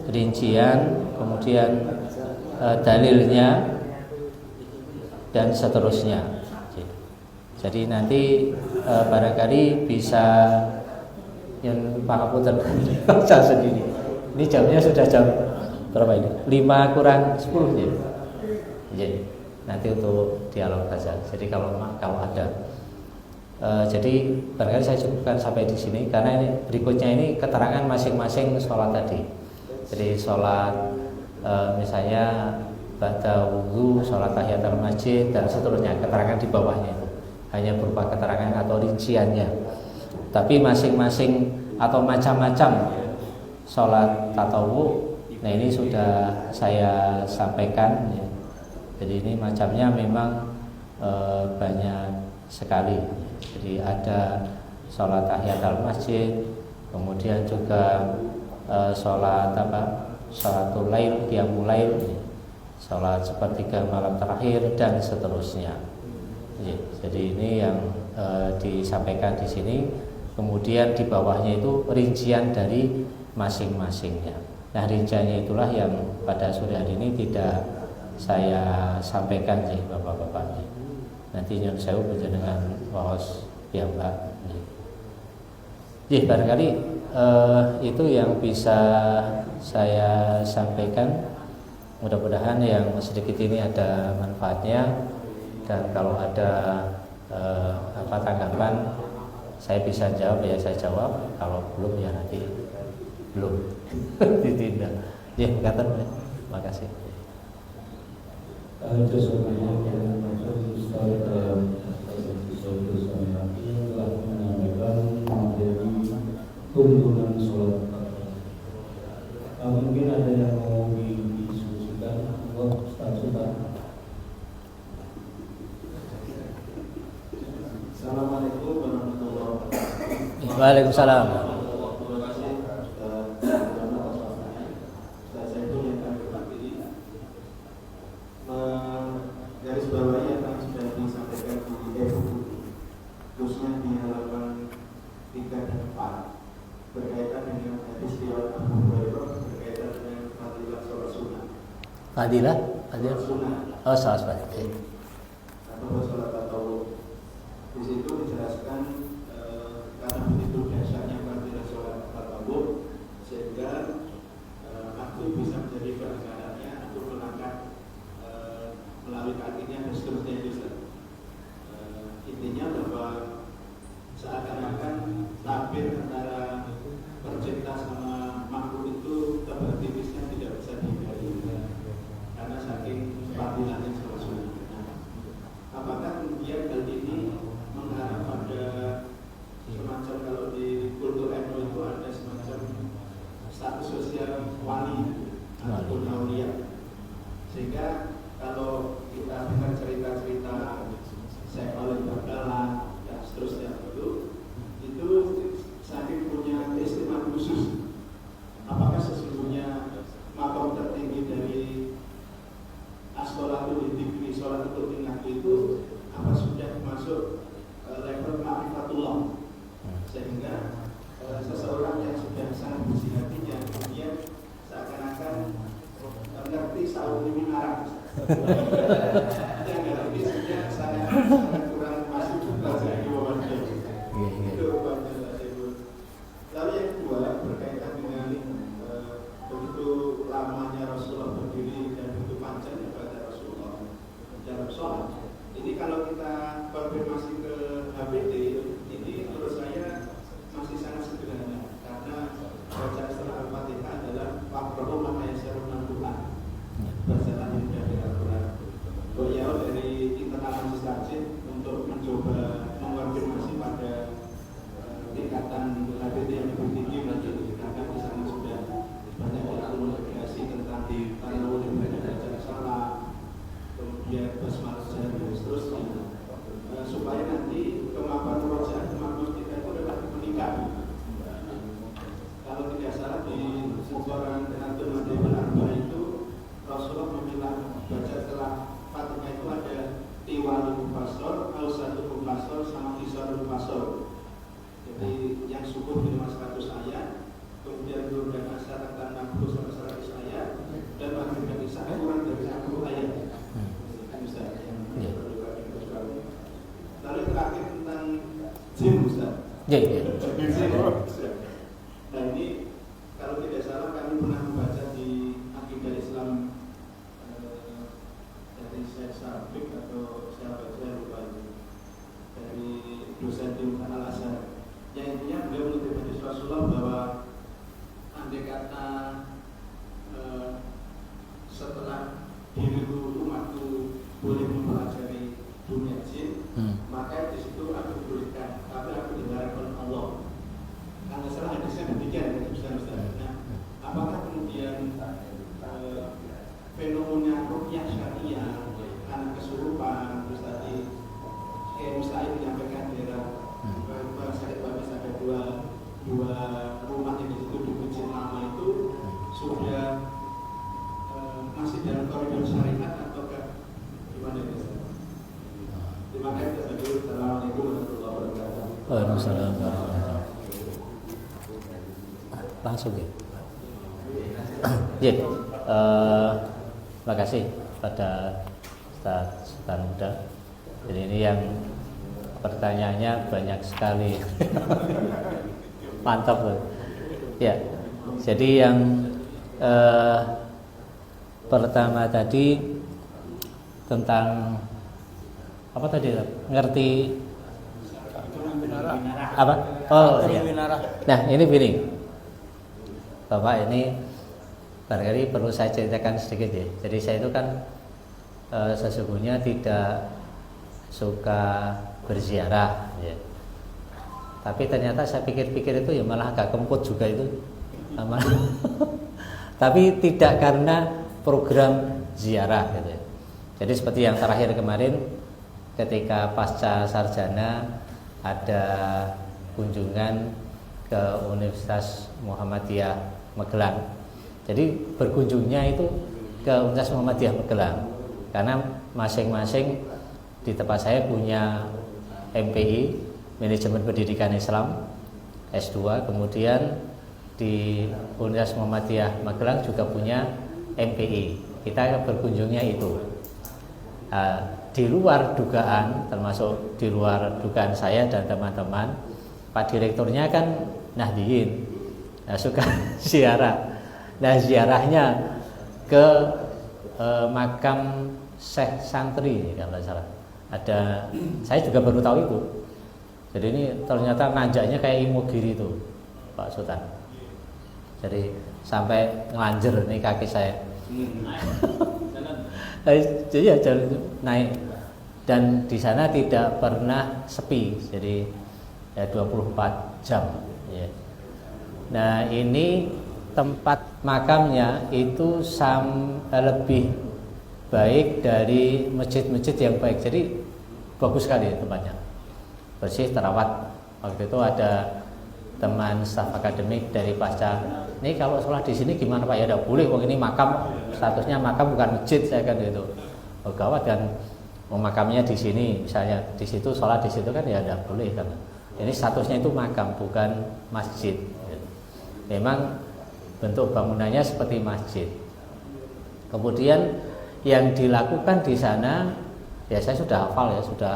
rincian, kemudian dalilnya dan seterusnya. Jadi nanti barangkali bisa yang Pak Kaputer baca sendiri. Ini jamnya sudah jam berapa ini? 5 kurang 10 ya. Jadi nanti untuk dialog saja. Jadi kalau ada jadi barangkali saya cukupkan sampai di sini karena ini berikutnya ini keterangan masing-masing sholat tadi. Jadi sholat misalnya ba'da wudu, sholat tahiyatul masjid dan seterusnya, keterangan di bawahnya itu hanya berupa keterangan atau rinciannya. Tapi masing-masing atau macam-macam sholat tatawwu, nah ini sudah saya sampaikan ya. Jadi ini macamnya memang banyak sekali. Jadi ada sholat tahiyatul masjid, kemudian juga sholat sholatul lail, qiyamul lail, sholat sepertiga malam terakhir dan seterusnya. Jadi ini yang disampaikan di sini Kemudian di bawahnya itu rincian dari masing-masingnya. Nah, rinciannya itulah yang pada sore hari ini tidak saya sampaikan sih Bapak-bapak. Nanti nyun sewu panjenengan waos piyambak. Jadi barangkali itu yang bisa saya sampaikan. Mudah-mudahan yang sedikit ini ada manfaatnya, dan kalau ada tanggapan saya bisa jawab ya saya jawab, kalau belum ya nanti belum ditindak. Ya, katakan. Terima kasih. Tuntunan sholat. Mungkin ada yang mau didiskusikan, Ustaz. Assalamualaikum warahmatullahi wabarakatuh. Waalaikumsalam. Garis bawahi apa yang sudah disampaikan di khususnya di halaman 3 dan 4 berkaitan dengan hadis riwayat Abu Hurairah berkaitan dengan fadilah sholat sunnah. Fadilah Sunnah. Oh, salah sekali. Atau sholat tatawuf. Di situ dijelaskan karena begitu dahsyatnya fadilah sholat tatawuf sehingga aku bisa menjadi barangkarannya untuk melangkah melalui kakinya dan seterusnya itu. Intinya bahwa seakan-akan tabir antara pencipta sama makhluk itu tebal tipisnya tidak bisa dihindari karena saking fadilahnya sholat sunnah. Apakah kemudian hal ini mengarah pada semacam, kalau di kultur NU itu ada semacam status sosial wali ataupun aulia, sehingga kalau kita dengar cerita-cerita Syekh Khalid Badalah dan seterusnya itu saking punya keistimewaan khusus. Apakah sesungguhnya makom tertinggi dari as-sholatul dzikri, sholatul ingat itu apa sudah masuk level ma'rifatullah, sehingga seseorang yang sudah sangat bersih hatinya kemudian seakan-akan mengerti saul ini arah. Yang ngerti sebenarnya saya sangat kurang masuk juga saya di bawah dia. Itu banyak. Lalu yang kedua berkaitan dengan begitu lamanya Rasulullah berdiri dan begitu panjangnya pada Rasulullah dalam sholat. Ini kalau kita konfirmasi ke HBD, ini menurut saya masih sangat sederhana, karena bacaan setelah Al-Fatihah adalah Faqra'u ma tayassara minal Qur'an. Bacaan yang dari Al-Quran. Beliau dari internal masjid untuk mencoba mengonfirmasi pada tingkatan HBD yang lebih tinggi nanti, karena di sana sudah banyak diakomodasi tentang di tanawul yang banyak bacaan salah, kemudian basmalah dan seterusnya, supaya nanti kemampuan roja, kemampuan kita itu relatif meningkat. Kalau tidak salah di Bukhari dan Al-Madinah Arba'ah itu Rasulullah memilah baca setelah Fatihah itu ada tiwalul fasol, ausatul fasol, sama kisarul fasol. Jadi yang syukur di 100 ayat, kemudian nur dan asar tentang 60 sampai 100 ayat, dan maghrib dan isya kurang dari 10 ayat. Kan Ustaz yang perlu kami perjuangkan. Lalu terakhir tentang jin Ustaz. Nah ini kalau tidak salah kami pernah membaca di Akidah Islam dari Syekh Sabik atau siapa saya lupa itu, dari dosen di Al-Azhar, yang intinya beliau mengutip hadis Rasulullah bahwa andai kata setelah diriku umatku boleh mempelajari dunia jin, maka di situ aku diberikan, tapi aku dilarang oleh Allah. Karena salah hadisnya demikian, Ustaz. Apakah kemudian fenomena ruqyah syariah, anak kesurupan, terus tadi Mustahil menyampaikan daerah sakit babis ada dua rumah yang di situ dibuat lama itu sudah masih dalam koridor syariat atau gimana itu? Terima kasih. Assalamualaikum warahmatullahi wabarakatuh. Waalaikumsalam warahmatullahi wabarakatuh. langsung ya. Ya, makasih pada Ustaz Sultan Huda. Jadi ini yang pertanyaannya banyak sekali. Mantap loh. Ya, jadi yang pertama tadi tentang apa tadi? Ngerti apa? Oh iya. Nah ini gini, Bapak, ini barangkali perlu saya ceritakan sedikit ya. Jadi saya itu kan sesungguhnya tidak suka berziarah ya. Tapi ternyata saya pikir-pikir itu ya malah agak kemput juga itu. Tapi tidak karena program ziarah gitu ya. Jadi seperti yang terakhir kemarin ketika pasca sarjana ada kunjungan ke Universitas Muhammadiyah Magelang. Jadi berkunjungnya itu ke Universitas Muhammadiyah Magelang karena masing-masing di tempat saya punya MPI, Manajemen Pendidikan Islam S2, kemudian di Universitas Muhammadiyah Magelang juga punya MPI. Kita berkunjungnya itu di luar dugaan, termasuk di luar dugaan saya dan teman-teman. Pak Direkturnya kan Nahdiyin, suka ziarah. Nah ziarahnya ke makam Syekh Santri kalau tidak salah. Ada, saya juga baru tahu itu. Jadi ini ternyata nanjaknya kayak Imogiri itu, Pak Sultan. Jadi sampai ngelanjer nih kaki saya. Jadi ya jalan itu naik, dan di sana tidak pernah sepi. Jadi ya 24 jam. Ya. Nah ini tempat makamnya itu lebih baik dari masjid-masjid yang baik. Jadi bagus sekali tempatnya, bersih, terawat. Waktu itu ada teman staf akademik dari pasca, ini kalau sholat di sini gimana Pak? Ya tidak boleh, wong ini makam, statusnya makam bukan masjid, saya kan gitu. Oh gawat kan, makamnya di sini, misalnya di situ sholat di situ kan ya tidak boleh kan. Ini statusnya itu makam bukan masjid. Memang bentuk bangunannya seperti masjid. Kemudian yang dilakukan di sana, ya saya sudah hafal ya, sudah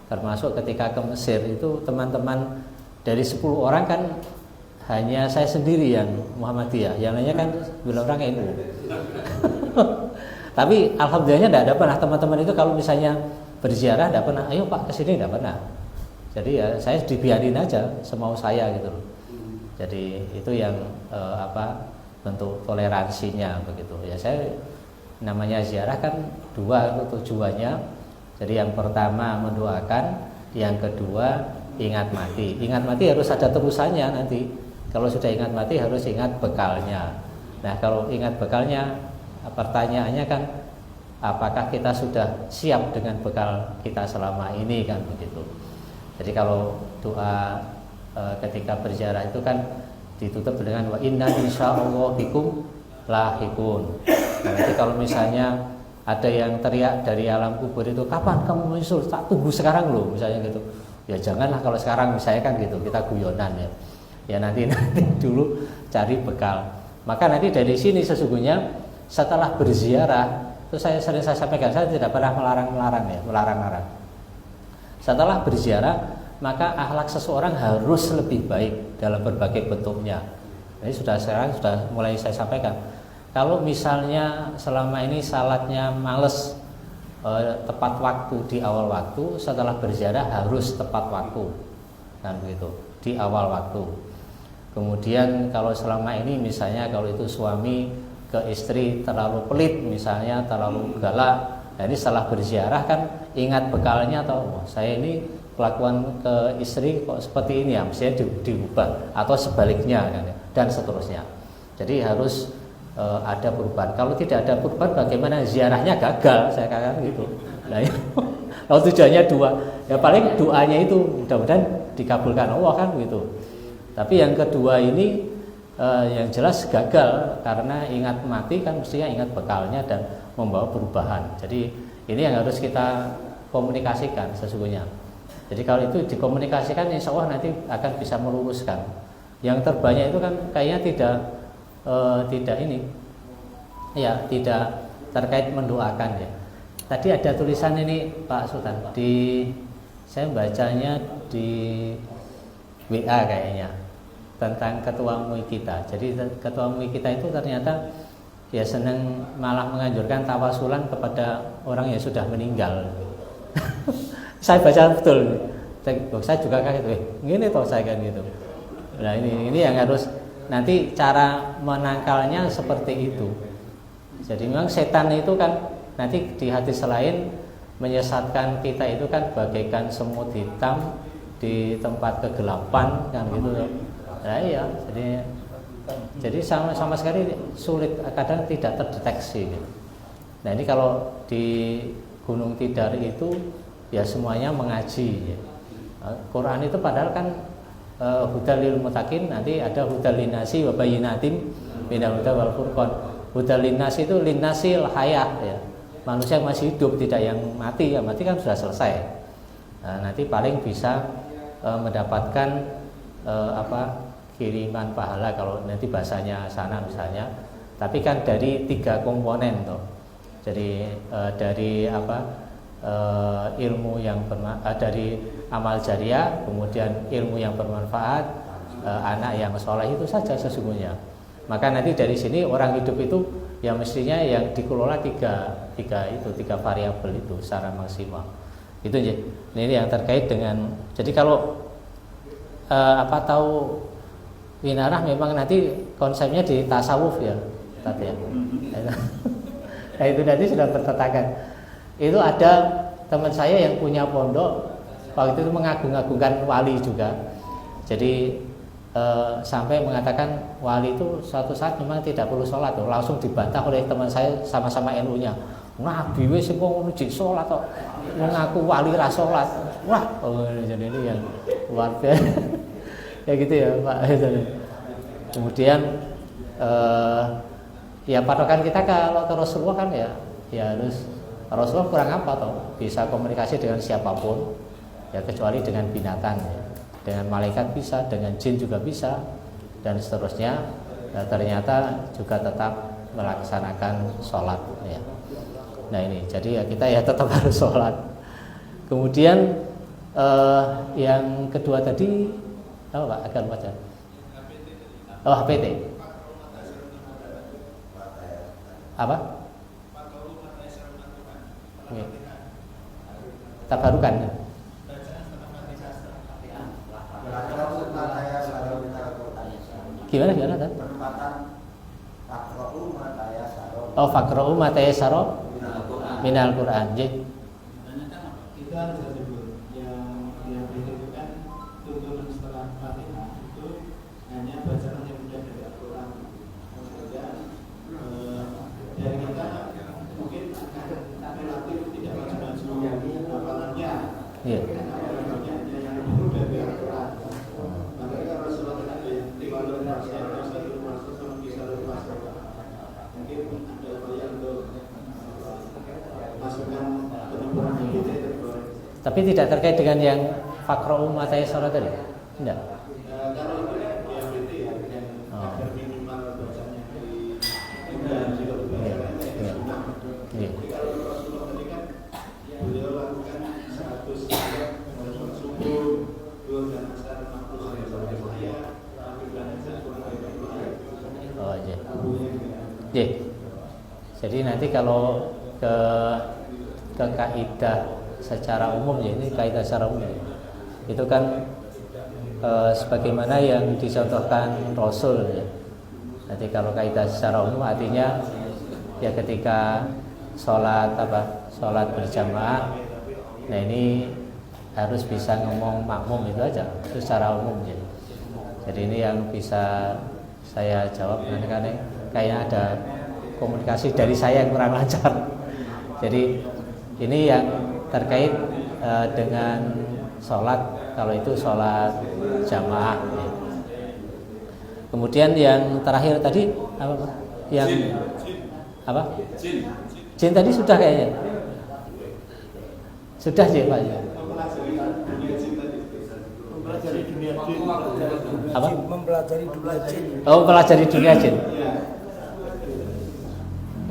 termasuk ketika ke Mesir itu teman-teman dari 10 orang kan hanya saya sendiri yang Muhammadiyah, yang lainnya kan 9 orang NU. Tapi alhamdulillahnya tidak ada pernah teman-teman itu kalau misalnya berziarah tidak pernah, ayo Pak kesini, tidak pernah. Jadi ya saya dibiarin aja semau saya gitu loh. Jadi itu yang bentuk toleransinya begitu. Ya saya namanya ziarah kan dua tujuannya. Jadi yang pertama mendoakan, yang kedua ingat mati. Ingat mati harus ada terusannya nanti. Kalau sudah ingat mati harus ingat bekalnya. Nah kalau ingat bekalnya, pertanyaannya kan apakah kita sudah siap dengan bekal kita selama ini kan begitu. Jadi kalau doa ketika berziarah itu kan ditutup dengan wa inna insyaallah bikum lahikun. Nah, nanti kalau misalnya ada yang teriak dari alam kubur itu, kapan kamu menyusul? Tak tunggu sekarang loh, misalnya gitu. Ya janganlah kalau sekarang misalnya kan gitu, kita guyonan ya. Ya nanti dulu cari bekal. Maka nanti dari sini sesungguhnya setelah berziarah itu saya sampaikan, saya tidak pernah melarang. Setelah berziarah maka akhlak seseorang harus lebih baik dalam berbagai bentuknya. Ini sekarang sudah mulai saya sampaikan. Kalau misalnya selama ini salatnya males, tepat waktu di awal waktu, setelah berziarah harus tepat waktu, kan begitu, di awal waktu. Kemudian kalau selama ini misalnya kalau itu suami ke istri terlalu pelit, misalnya terlalu galak, nah ini setelah berziarah kan ingat bekalnya, atau saya ini kelakuan ke istri kok seperti ini ya, mestinya diubah atau sebaliknya kan, dan seterusnya. Jadi harus ada perubahan. Kalau tidak ada perubahan, bagaimana ziarahnya gagal, saya katakan gitu. Nah, kalau tujuannya dua, ya paling doanya itu mudah-mudahan dikabulkan Allah kan gitu. Tapi yang kedua ini yang jelas gagal karena ingat mati kan mestinya ingat bekalnya dan membawa perubahan. Jadi ini yang harus kita komunikasikan sesungguhnya. Jadi kalau itu dikomunikasikan, insya Allah nanti akan bisa meluruskan. Yang terbanyak itu kan kayaknya tidak ini, ya tidak terkait mendoakan ya. Tadi ada tulisan ini Pak Sultan saya bacanya di WA kayaknya tentang ketua MUI kita. Jadi ketua MUI kita itu ternyata ya senang malah menganjurkan tawasulan kepada orang yang sudah meninggal. Saya baca betul. Saya juga kaget, gini toh saya kan gitu. Nah ini yang harus nanti cara menangkalnya seperti itu. Jadi memang setan itu kan nanti di hadis lain menyesatkan kita itu kan bagaikan semut hitam di tempat kegelapan kan gitu. Nah iya, jadi sama sekali sulit, kadang tidak terdeteksi gitu. Nah ini kalau di Gunung Tidar itu ya semuanya mengaji ya. Quran itu padahal kan hudal lil muttaqin, nanti ada hudal linnasi wa bayyinatin minal huda wal furqan. Hudal linnasi itu linnasil hayah ya. Manusia yang masih hidup, tidak yang mati. Ya mati kan sudah selesai. Nah, nanti paling bisa mendapatkan kiriman pahala kalau nanti bahasanya sana misalnya. Tapi kan dari 3 komponen toh. Jadi dari ilmu yang dari amal jariah, kemudian ilmu yang bermanfaat, anak yang soleh, itu saja sesungguhnya. Maka nanti dari sini orang hidup itu ya mestinya yang dikelola tiga variabel itu secara maksimal. Itu aja. Ini yang terkait dengan. Jadi kalau tahu winarah memang nanti konsepnya di tasawuf ya, tadi ya. Nah itu nanti sudah bertetakan. Itu ada teman saya yang punya pondok waktu itu mengagung-agungkan wali juga. Jadi sampai mengatakan wali itu suatu saat memang tidak perlu sholat tuh. Langsung dibantah oleh teman saya sama-sama NU-nya. Nabi wis kok ngono jek sholat tok. Mengaku wali ra sholat. Wah, jadi ini yang luar biasa. Ya gitu ya Pak. Kemudian ya patokan kita kalau ke Rasulullah kan ya harus Rasulullah kurang apa toh? Bisa komunikasi dengan siapapun ya kecuali dengan binatang ya. Dengan malaikat bisa, dengan jin juga bisa, dan seterusnya. Nah, ternyata juga tetap melaksanakan sholat ya. Nah ini, jadi ya kita ya tetap harus sholat. Kemudian yang kedua tadi apa Pak? Agar baca. Oh HPT. Apa? Oke. Tabarukan. Gimana kan? Oh faqra'u ma tayassara minal Qur'an. Itu harus disebut yang itu kan tuntunan setelah Fatihah itu hanya bacaan yang mudah dari Al-Quran. Dari kita mungkin relatif tidak maju-maju hafalannya. Iya. Tapi tidak terkait dengan yang faqra'u ma tayassara tadi? Tidak. Kalau itu ya berarti ya yang minimal bacanya di Jadi kalau Rasulullah tadi kan beliau lakukan 100 ayat subuh, 2 dan asar 60 ayat, tapi belanja kurang dari 2 ayat. Oh iya. Iya. Jadi nanti kalau ke kaidah secara umum ya, ini kaidah secara umum ya. Itu kan sebagaimana yang dicontohkan Rasul ya. Nanti kalau kaidah secara umum artinya ya ketika sholat berjamaah, nah ini harus bisa ngomong makmum itu aja, itu secara umum ya. Jadi ini yang bisa saya jawab, nanti kan kayaknya ada komunikasi dari saya yang kurang lancar. Jadi ini yang terkait dengan sholat, kalau itu sholat jamaah ya. Kemudian yang terakhir tadi apa Pak? Yang apa? Jin tadi sudah kayaknya. Sudah sih Pak. Mempelajari dunia jin tadi. Mempelajari dunia jin. Apa? Mempelajari dunia jin. Oh, mempelajari dunia jin.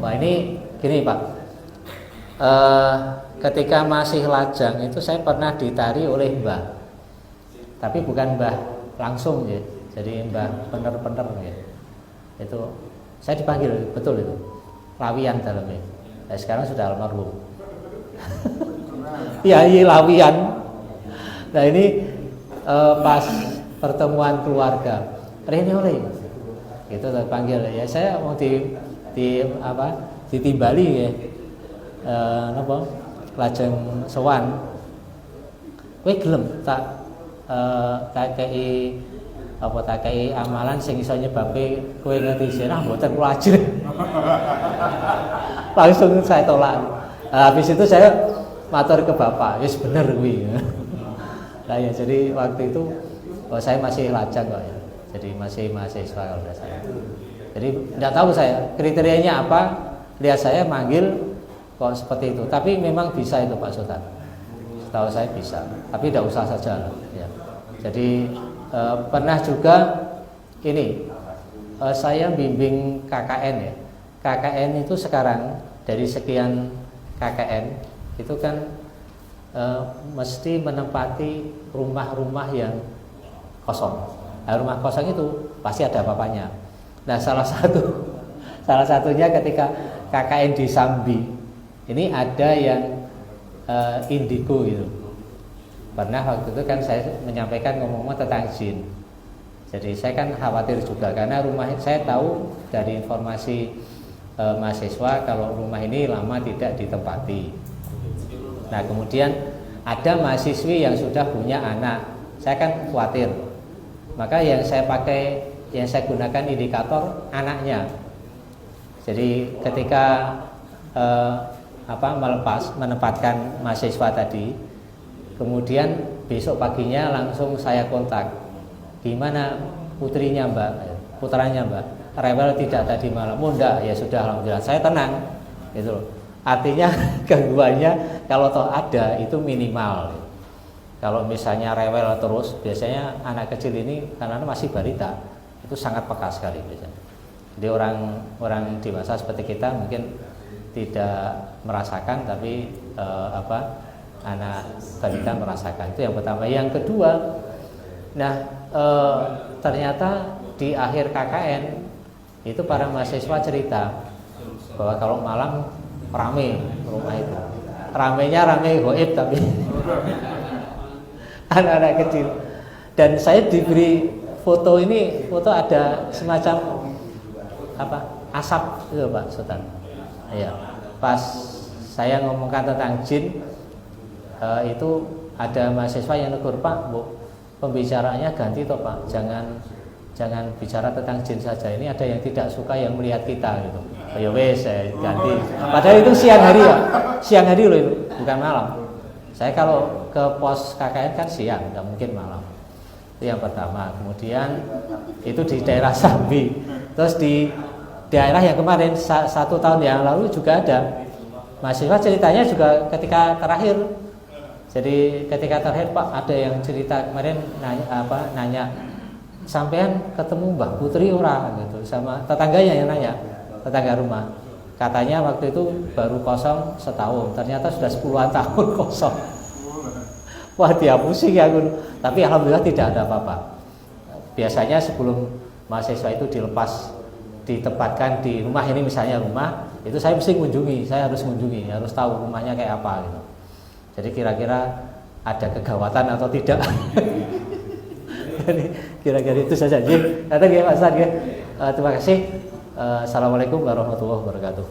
Wah, ini gini Pak. Ketika masih lajang itu saya pernah ditari oleh mbah. Tapi bukan mbah langsung ya. Jadi mbah bener-bener ya. Itu saya dipanggil betul itu. Lawian dalamnya. Nah, sekarang sudah almarhum. Iya, Lawian. Nah, ini pas pertemuan keluarga. Rene oleh. Gitu terpanggil ya. Saya mau ditimbali ya. Napa? Lajeng sowan. Kowe gelem tak kei amalan sing iso nyebabe kowe ngerti sirah mboten kula ajrih. Langsung saya tolak. Habis itu saya matur ke bapak, wis bener kuwi. Nah ya, jadi waktu itu saya masih lajang kok ya. Jadi masih mahasiswa kalau tidak salah. Jadi tidak tahu saya kriterianya apa. Lihat saya manggil kok seperti itu. Tapi memang bisa itu Pak Sultan. Setahu saya bisa. Tapi tidak usah saja. Ya. Jadi pernah juga ini saya bimbing KKN ya. KKN itu sekarang dari sekian KKN itu kan mesti menempati rumah-rumah yang kosong. Nah, rumah kosong itu pasti ada apa-apanya. Nah, salah satunya ketika KKN di Sambi ini ada yang indigo gitu. Pernah waktu itu kan saya menyampaikan ngomong tentang jin. Jadi saya kan khawatir juga karena rumah saya tahu dari informasi mahasiswa kalau rumah ini lama tidak ditempati. Nah, kemudian ada mahasiswi yang sudah punya anak. Saya kan khawatir. Maka yang saya gunakan indikator anaknya. Jadi ketika menempatkan mahasiswa tadi, kemudian besok paginya langsung saya kontak. Gimana putrinya Mbak? Putranya Mbak? Rewel tidak tadi malam? Oh enggak, ya sudah alhamdulillah. Saya tenang. Gitu loh. Artinya gangguannya kalau toh ada itu minimal. Kalau misalnya rewel terus, biasanya anak kecil ini karena masih balita itu sangat peka sekali biasanya. Jadi orang dewasa seperti kita mungkin tidak merasakan, tapi anak balita merasakan. Itu yang pertama. Yang kedua, ternyata di akhir KKN itu para mahasiswa cerita bahwa kalau malam rame rumah itu. Ramenya rame goib tapi anak-anak kecil. Dan saya diberi foto ini, foto ada semacam asap itu Pak Sultan. Ya, pas saya ngomongkan tentang jin itu ada mahasiswa yang negur, Pak, Bu, pembicaraannya ganti toh Pak, jangan bicara tentang jin saja. Ini ada yang tidak suka yang melihat kita gitu. Oh ya wes, saya ganti. Padahal itu siang hari loh itu, bukan malam. Saya kalau ke pos KKN kan siang, tidak mungkin malam. Itu yang pertama. Kemudian itu di daerah Sambi. Terus di daerah yang kemarin 1 tahun yang lalu juga ada mahasiswa ceritanya juga ketika terakhir. Jadi ketika terakhir Pak ada yang cerita kemarin nanya sampean ketemu Mbah Putri ora gitu, sama tetangganya yang nanya, tetangga rumah. Katanya waktu itu baru kosong setahun, ternyata sudah 10-an tahun kosong. Wah, dia pusing ya aku. Tapi alhamdulillah tidak ada apa-apa. Biasanya sebelum mahasiswa itu ditempatkan di rumah ini, misalnya rumah, itu saya mesti harus mengunjungi, harus tahu rumahnya kayak apa gitu. Jadi kira-kira ada kegawatan atau tidak. Jadi kira-kira itu saja. Kata Pak Ustaz ya. Terima kasih. Assalamualaikum warahmatullahi wabarakatuh.